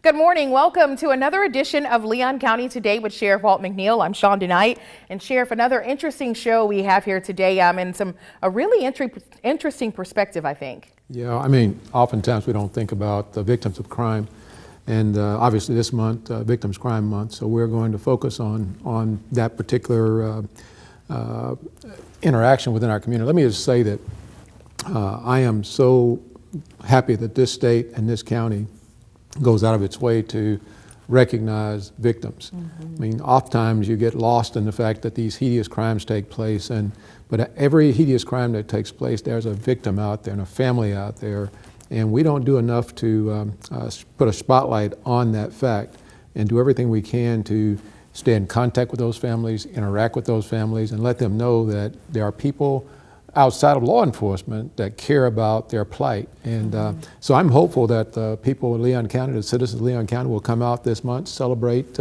Good morning. Welcome to another edition of Leon County Today with Sheriff Walt McNeil. I'm Shawn DeKnight. And Sheriff, another interesting show we have here today and a really interesting perspective, I think. Yeah, I mean, oftentimes we don't think about the victims of crime. And obviously this month, Victims Crime Month, so we're going to focus on that particular interaction within our community. Let me just say that I am so happy that this state and this county goes out of its way to recognize victims. I mean, oftentimes you get lost in the fact that these hideous crimes take place, but every hideous crime that takes place, there's a victim out there and a family out there, and we don't do enough to put a spotlight on that fact and do everything we can to stay in contact with those families, interact with those families, and let them know that there are people outside of law enforcement that care about their plight. And so I'm hopeful that the people of Leon County, the citizens of Leon County, will come out this month, celebrate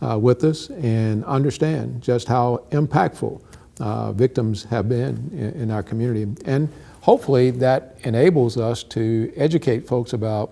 with us, and understand just how impactful victims have been in our community. And hopefully that enables us to educate folks about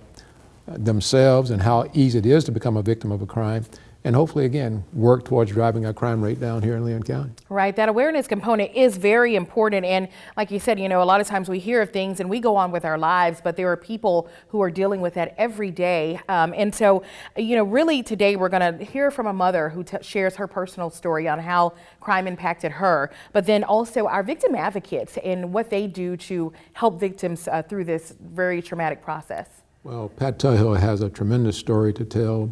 themselves and how easy it is to become a victim of a crime, and hopefully, again, work towards driving our crime rate down here in Leon County. Right, that awareness component is very important. And like you said, you know, a lot of times we hear of things and we go on with our lives, but there are people who are dealing with that every day. And so, you know, really today we're going to hear from a mother who shares her personal story on how crime impacted her, but then also our victim advocates and what they do to help victims through this very traumatic process. Well, Pat Tuthill has a tremendous story to tell.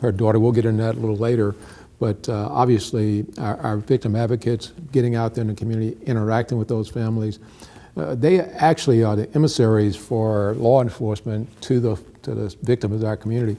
Her daughter, we'll get into that a little later, but obviously our victim advocates getting out there in the community, interacting with those families, they actually are the emissaries for law enforcement to the victims of our community.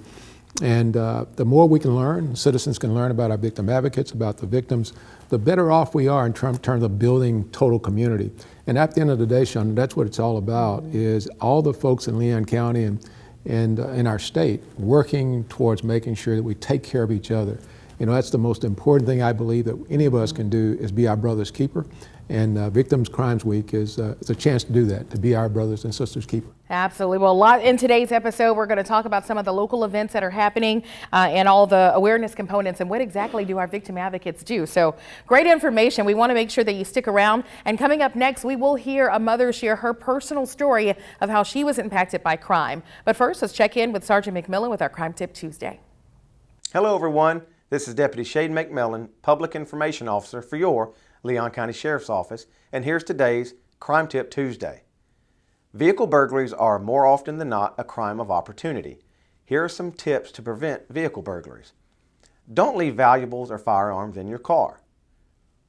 And the more we can learn, citizens can learn about our victim advocates, about the victims, the better off we are in terms of building total community. And at the end of the day, Shawn, that's what it's all about, is all the folks in Leon County and in our state working towards making sure that we take care of each other. You know, that's the most important thing I believe that any of us can do, is be our brother's keeper. And Victims Crimes Week is a chance to do that, to be our brothers and sisters keeper. Absolutely. Well, a lot in today's episode. We're going to talk about some of the local events that are happening and all the awareness components and what exactly do our victim advocates do. So great information. We want to make sure that you stick around. And coming up next, we will hear a mother share her personal story of how she was impacted by crime. But first, let's check in with Sergeant McMillan with our Crime Tip Tuesday. Hello, everyone. This is Deputy Shane McMillan, Public Information Officer for your Leon County Sheriff's Office, and here's today's Crime Tip Tuesday. Vehicle burglaries are more often than not a crime of opportunity. Here are some tips to prevent vehicle burglaries. Don't leave valuables or firearms in your car.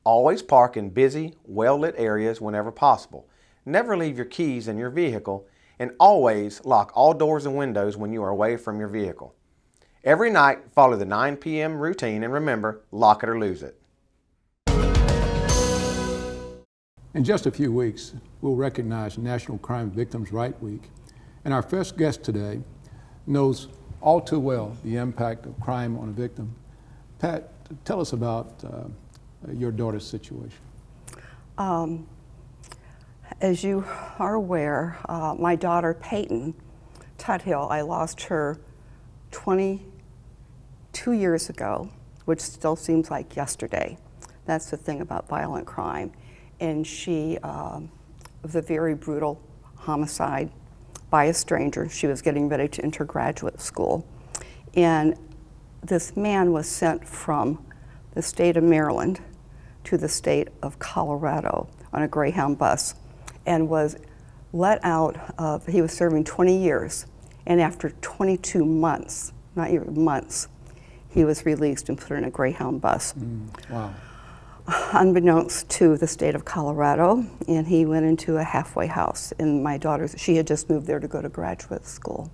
Always park in busy, well-lit areas whenever possible. Never leave your keys in your vehicle, and always lock all doors and windows when you are away from your vehicle. Every night, follow the 9 p.m. routine, and remember, lock it or lose it. In just a few weeks, we'll recognize National Crime Victims' Right Week. And our first guest today knows all too well the impact of crime on a victim. Pat, tell us about your daughter's situation. As you are aware, my daughter Peyton Tuthill, I lost her 22 years ago, which still seems like yesterday. That's the thing about violent crime. And she was a very brutal homicide by a stranger. She was getting ready to enter graduate school. And this man was sent from the state of Maryland to the state of Colorado on a Greyhound bus and was let out of, he was serving 20 years. And after 22 months, not years, months, he was released and put in a Greyhound bus. Wow. Unbeknownst to the state of Colorado, and he went into a halfway house. And my daughter, she had just moved there to go to graduate school.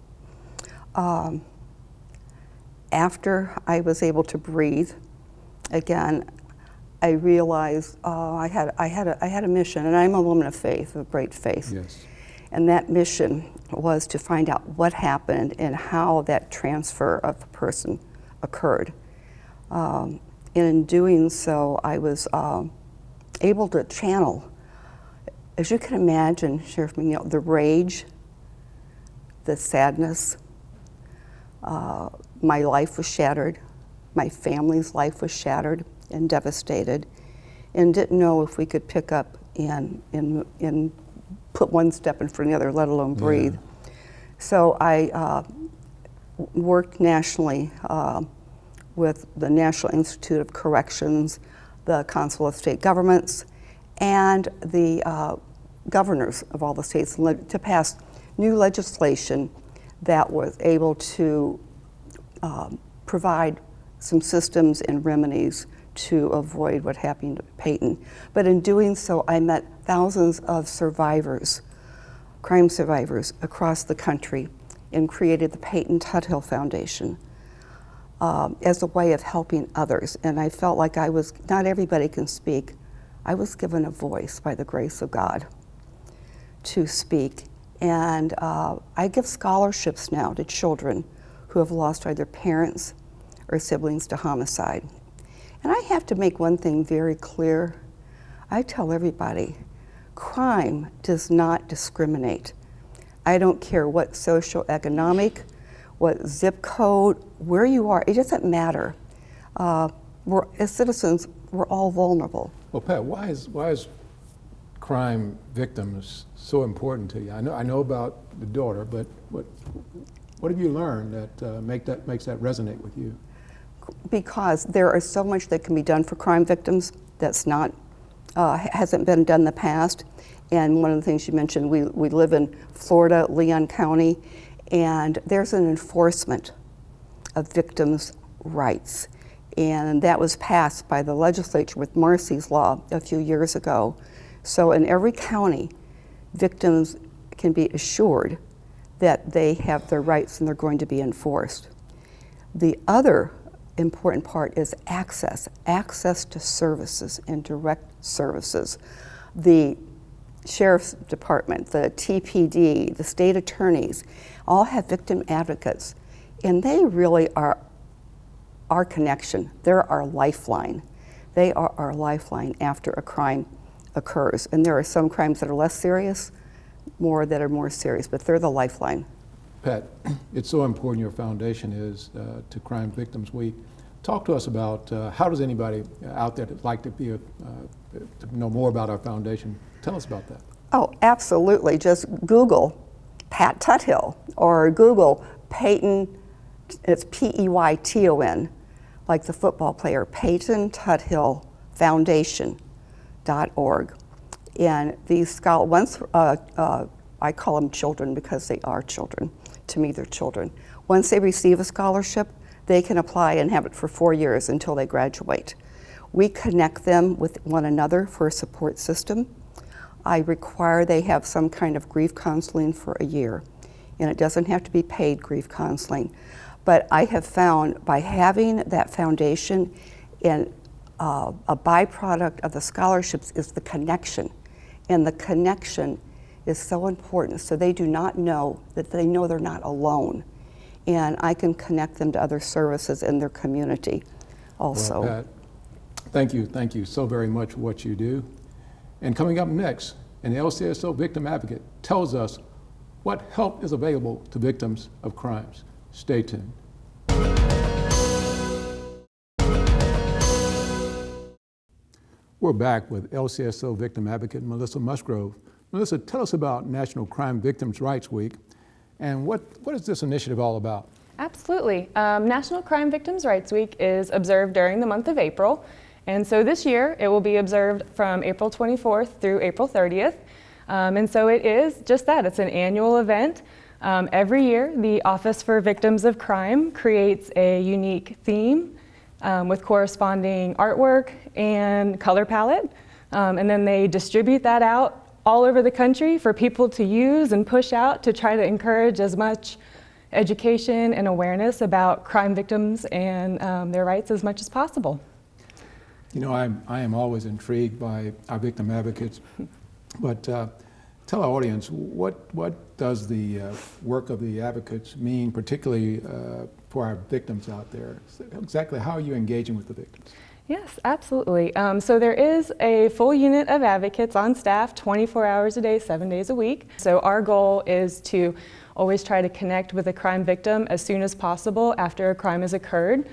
After I was able to breathe again, I realized I had a mission, and I'm a woman of faith, of great faith. Yes. And that mission was to find out what happened and how that transfer of a person occurred. And in doing so, I was able to channel, as you can imagine, Sheriff McNeil, the rage, the sadness, My life was shattered. My family's life was shattered and devastated, and didn't know if we could pick up and put one step in front of the other, let alone breathe. So I worked nationally with the National Institute of Corrections, the Council of State Governments, and the governors of all the states to pass new legislation that was able to provide some systems and remedies to avoid what happened to Peyton. But in doing so, I met thousands of survivors, crime survivors across the country, and created the Peyton Tuthill Foundation as a way of helping others. And I felt like not everybody can speak. I was given a voice by the grace of God to speak. And I give scholarships now to children who have lost either parents or siblings to homicide. And I have to make one thing very clear. I tell everybody, crime does not discriminate. I don't care what socioeconomic, what zip code, where you are, it doesn't matter. As citizens, we're all vulnerable. Well, Pat, why is crime victims so important to you? I know about the daughter, but what have you learned that makes that resonate with you? Because there is so much that can be done for crime victims that's not hasn't been done in the past. And one of the things you mentioned, we live in Florida, Leon County, and there's an enforcement of victims' rights. And that was passed by the legislature with Marcy's Law a few years ago. So in every county, victims can be assured that they have their rights and they're going to be enforced. The other important part is access to services and direct services. The Sheriff's Department, the TPD, the state attorneys, all have victim advocates, and they really are our connection. They're our lifeline. They are our lifeline after a crime occurs. And there are some crimes that are less serious, more that are more serious, but they're the lifeline. Pat, it's so important your foundation is to Crime Victims Week. Talk to us about how does anybody out there that'd like to to know more about our foundation, tell us about that. Oh, absolutely. Just Google Pat Tuthill or Google Peyton, it's Peyton, like the football player, Peyton Tuthill Foundation.org. And these scholars, I call them children because they are children. To me, they're children. Once they receive a scholarship, they can apply and have it for 4 years until they graduate. We connect them with one another for a support system. I require they have some kind of grief counseling for a year, and it doesn't have to be paid grief counseling. But I have found by having that foundation, and a byproduct of the scholarships is the connection, and the connection is so important, so they do not know that they know they're not alone, and I can connect them to other services in their community also. Well, Pat, thank you so very much for what you do. And coming up next, an LCSO victim advocate tells us what help is available to victims of crimes. Stay tuned. We're back with LCSO victim advocate Melissa Musgrove. Melissa, tell us about National Crime Victims' Rights Week, and what is this initiative all about? Absolutely. National Crime Victims' Rights Week is observed during the month of April, and so this year it will be observed from April 24th through April 30th. And so it is just that, it's an annual event. Every year the Office for Victims of Crime creates a unique theme with corresponding artwork and color palette, and then they distribute that out all over the country for people to use and push out to try to encourage as much education and awareness about crime victims and their rights as much as possible. You know, I am always intrigued by our victim advocates, but tell our audience, what does the work of the advocates mean, particularly for our victims out there? Exactly how are you engaging with the victims? Yes, absolutely. So there is a full unit of advocates on staff 24 hours a day, 7 days a week. So our goal is to always try to connect with a crime victim as soon as possible after a crime has occurred.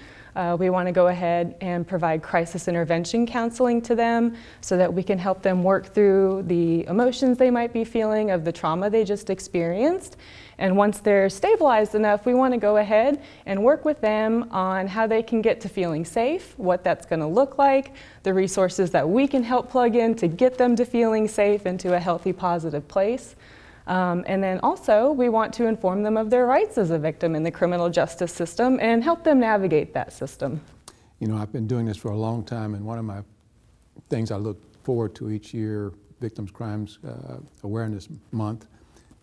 We want to go ahead and provide crisis intervention counseling to them so that we can help them work through the emotions they might be feeling of the trauma they just experienced. And once they're stabilized enough, we want to go ahead and work with them on how they can get to feeling safe, what that's going to look like, the resources that we can help plug in to get them to feeling safe into a healthy, positive place. And then also, we want to inform them of their rights as a victim in the criminal justice system and help them navigate that system. You know, I've been doing this for a long time, and one of my things I look forward to each year, Victims Crimes Awareness Month,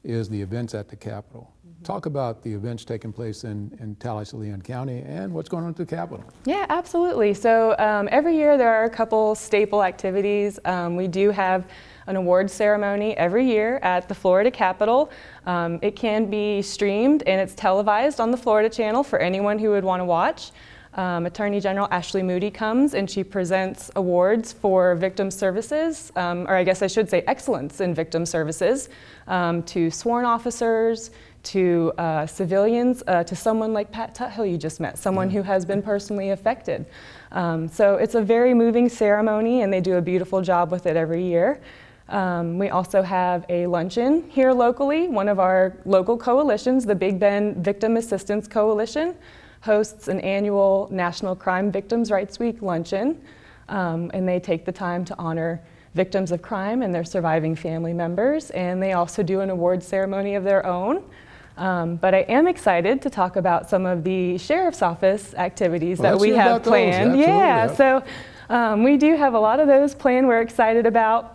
is the events at the Capitol. Talk about the events taking place in Tallahassee, Leon County, and what's going on at the Capitol. Yeah, absolutely. So every year there are a couple staple activities. We do have an awards ceremony every year at the Florida Capitol. It can be streamed and it's televised on the Florida Channel for anyone who would want to watch. Attorney General Ashley Moody comes and she presents awards for victim services, or I guess I should say excellence in victim services, to sworn officers, to civilians, to someone like Pat Tuthill you just met, someone who has been personally affected. So it's a very moving ceremony and they do a beautiful job with it every year. We also have a luncheon here locally. One of our local coalitions, the Big Bend Victim Assistance Coalition, hosts an annual National Crime Victims' Rights Week luncheon, and they take the time to honor victims of crime and their surviving family members, and they also do an award ceremony of their own. But I am excited to talk about some of the Sheriff's Office activities that we have planned. Yeah, so we do have a lot of those planned we're excited about.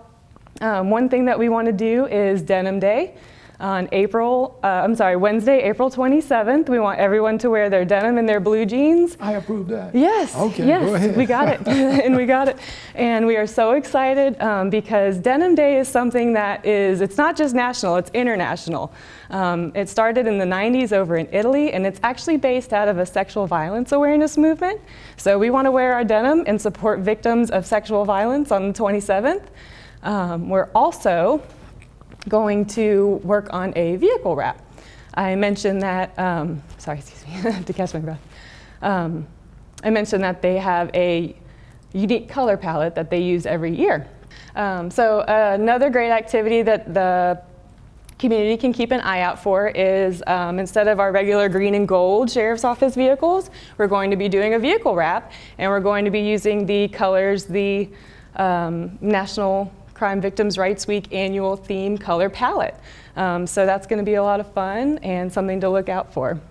One thing that we want to do is Denim Day. On Wednesday, April 27th, we want everyone to wear their denim and their blue jeans. I approve that. Yes. Okay, yes, go ahead. we got it. And we got it. And we are so excited because Denim Day is something that it's not just national, it's international. It started in the 90s over in Italy, and it's actually based out of a sexual violence awareness movement. So we want to wear our denim and support victims of sexual violence on the 27th. We're also going to work on a vehicle wrap. I mentioned that, excuse me, I have to catch my breath. I mentioned that they have a unique color palette that they use every year. So another great activity that the community can keep an eye out for is instead of our regular green and gold Sheriff's Office vehicles, we're going to be doing a vehicle wrap, and we're going to be using the colors, the National Crime Victims' Rights Week annual theme color palette. So that's going to be a lot of fun and something to look out for.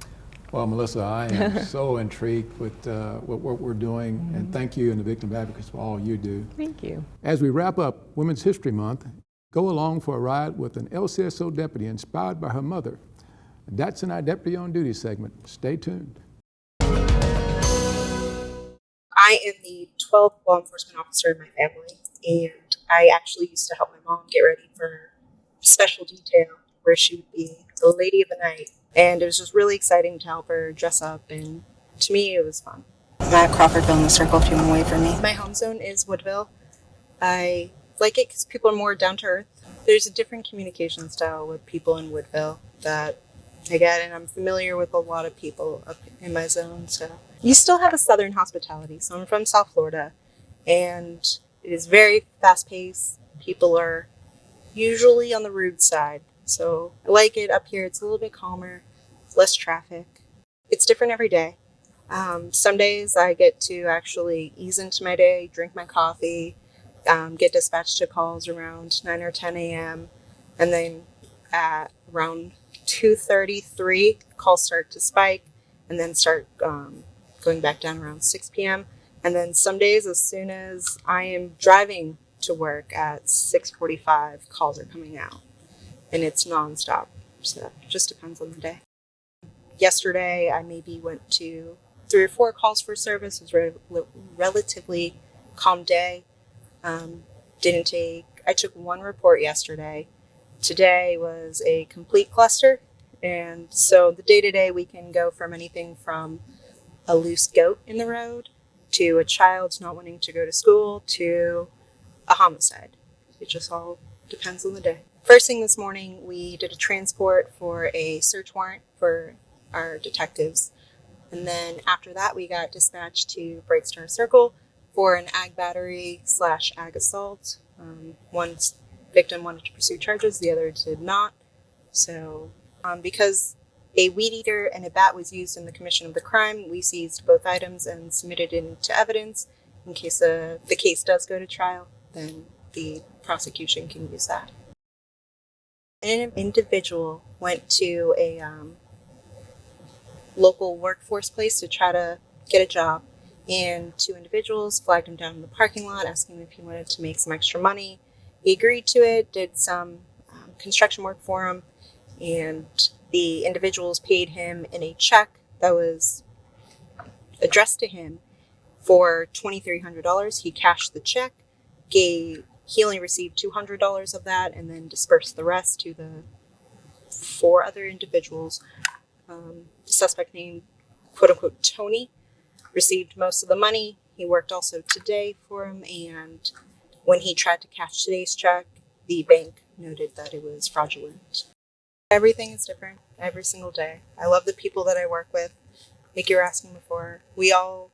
Well, Melissa, I am so intrigued with what we're doing, and thank you and the victim advocates for all you do. Thank you. As we wrap up Women's History Month, go along for a ride with an LCSO deputy inspired by her mother. That's in our Deputy on Duty segment. Stay tuned. I am the 12th law enforcement officer in my family, and I actually used to help my mom get ready for special detail where she would be the lady of the night. And it was just really exciting to help her dress up, and to me it was fun. I'm at Crawfordville in the Circle, a few more away from me. My home zone is Woodville. I like it because people are more down to earth. There's a different communication style with people in Woodville that I get, and I'm familiar with a lot of people up in my zone. So you still have a southern hospitality. So I'm from South Florida, and it is very fast-paced. People are usually on the rude side. So I like it up here. It's a little bit calmer, less traffic. It's different every day. Some days I get to actually ease into my day, drink my coffee, get dispatched to calls around 9 or 10 a.m. And then at around 2:33, calls start to spike and then start going back down around 6 p.m. And then some days, as soon as I am driving to work at 6:45, calls are coming out. And it's nonstop. So it just depends on the day. Yesterday, I maybe went to 3 or 4 calls for service. It was a relatively calm day. I took 1 report yesterday. Today was a complete cluster. And so the day-to-day, we can go from anything from a loose goat in the road to a child not wanting to go to school to a homicide. It just all depends on the day. First thing this morning, we did a transport for a search warrant for our detectives. And then after that, we got dispatched to Breakstar Circle for an ag battery / ag assault. One victim wanted to pursue charges, the other did not. So because a weed eater and a bat was used in the commission of the crime, we seized both items and submitted it into evidence. In case the case does go to trial, then the prosecution can use that. An individual went to a local workforce place to try to get a job, and 2 individuals flagged him down in the parking lot asking if he wanted to make some extra money. He agreed to it, did some construction work for him, and the individuals paid him in a check that was addressed to him for $2,300. He cashed the check, he only received $200 of that, and then dispersed the rest to the 4 other individuals. The suspect named quote-unquote Tony received most of the money. He worked also today for him, and when he tried to cash today's check, the bank noted that it was fraudulent. Everything is different every single day. I love the people that I work with. Like you were asking before, we all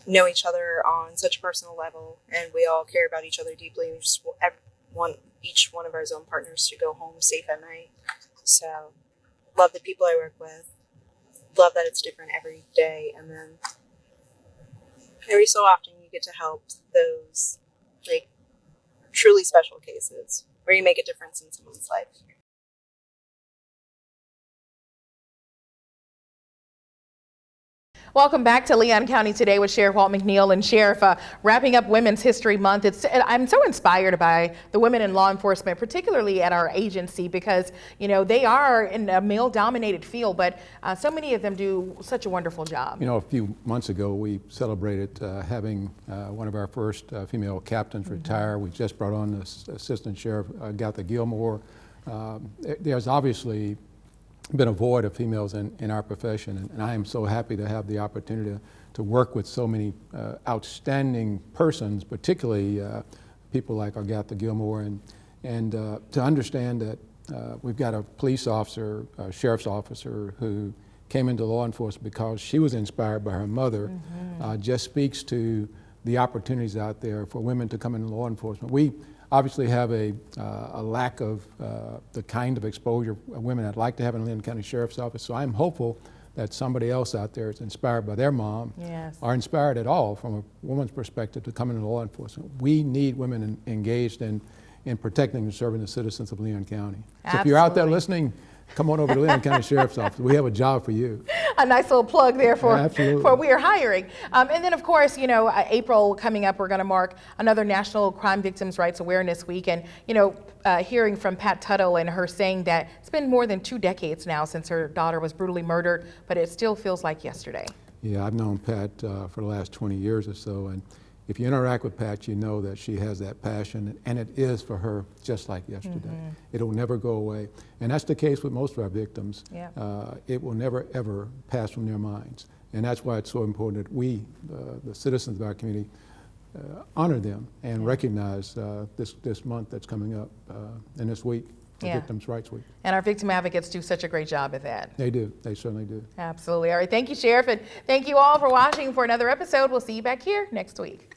know each other on such a personal level, and we all care about each other deeply. We just want each one of our zone partners to go home safe at night. So, love the people I work with. Love that it's different every day, and then every so often you get to help those like truly special cases where you make a difference in someone's life. Welcome back to Leon County Today with Sheriff Walt McNeil. And Sheriff, wrapping up Women's History Month, I'm so inspired by the women in law enforcement, particularly at our agency, because they are in a male-dominated field, but so many of them do such a wonderful job. A few months ago we celebrated having one of our first female captains retire. We just brought on this Assistant Sheriff Agatha Gilmore. There's obviously been a void of females in our profession, and I am so happy to have the opportunity to work with so many outstanding persons, particularly people like Agatha Gilmore, and to understand that we've got a police officer, a sheriff's officer, who came into law enforcement because she was inspired by her mother, just speaks to the opportunities out there for women to come into law enforcement. We obviously have a lack of the kind of exposure of women I'd like to have in the Leon County Sheriff's Office, so I'm hopeful that somebody else out there is inspired by their mom, or inspired at all from a woman's perspective to come into law enforcement. We need women engaged in protecting and serving the citizens of Leon County. So if you're out there listening, come on over to Leon County Sheriff's Office. We have a job for you. A nice little plug there for we are hiring. And then, of course, April coming up, we're going to mark another National Crime Victims' Rights Awareness Week. And, hearing from Pat Tuthill and her saying that it's been more than 2 decades now since her daughter was brutally murdered, but it still feels like yesterday. Yeah, I've known Pat for the last 20 years or so. And if you interact with Pat, you know that she has that passion, and it is for her just like yesterday. It'll never go away. And that's the case with most of our victims. It will never, ever pass from their minds. And that's why it's so important that we, the citizens of our community, honor them and recognize this month that's coming up and this week. Victims' Rights Week. And our victim advocates do such a great job at that. They do. They certainly do. Absolutely. All right. Thank you, Sheriff. And thank you all for watching for another episode. We'll see you back here next week.